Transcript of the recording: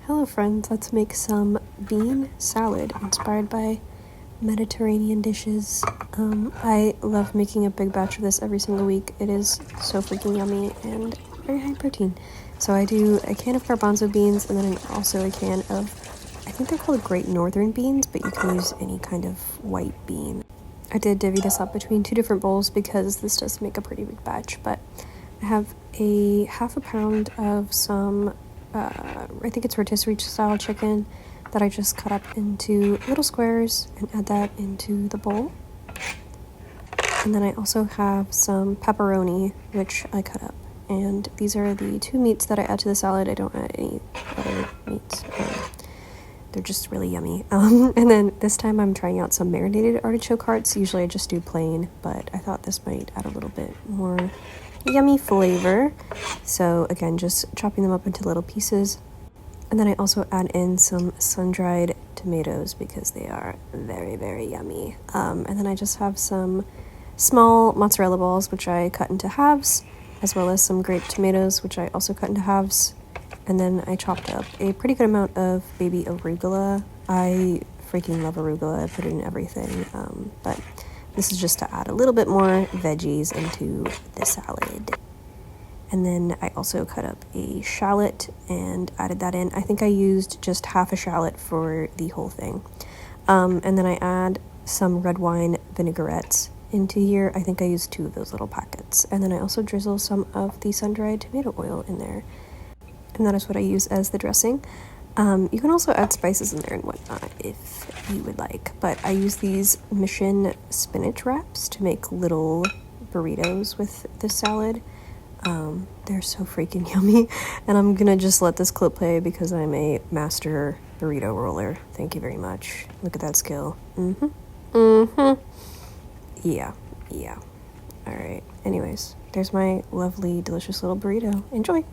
Hello friends, let's make some bean salad inspired by Mediterranean dishes. I love making a big batch of this every single week. It is so freaking yummy and very high protein. So I do a can of garbanzo beans and then also a can of, I think they're called Great Northern beans, but you can use any kind of white bean. I did divvy this up between two different bowls because this does make a pretty big batch, but I have a half a pound of some I think it's rotisserie style chicken that I just cut up into little squares and add that into the bowl. And then I also have some pepperoni, which I cut up. And these are the two meats that I add to the salad. I don't add any other meats. They're just really yummy. And then this time I'm trying out some marinated artichoke hearts. Usually I just do plain, but I thought this might add a little bit more yummy flavor. So again, just chopping them up into little pieces. And then I also add in some sun-dried tomatoes because they are very, very yummy. And then I just have some small mozzarella balls, which I cut into halves, as well as some grape tomatoes, which I also cut into halves. And then I chopped up a pretty good amount of baby arugula. I freaking love arugula. I put it in everything. But this is just to add a little bit more veggies into the salad. And then I also cut up a shallot and added that in. I think I used just half a shallot for the whole thing. And then I add some red wine vinaigrettes into here. I think I used 2 of those little packets. And then I also drizzle some of the sun-dried tomato oil in there. And that is what I use as the dressing. You can also add spices in there and whatnot if you would like. But I use these Mission spinach wraps to make little burritos with the salad. They're so freaking yummy, and I'm gonna just let this clip play because I'm a master burrito roller. Thank you very much. Look at that skill. Yeah. All right. Anyways, there's my lovely, delicious little burrito. Enjoy.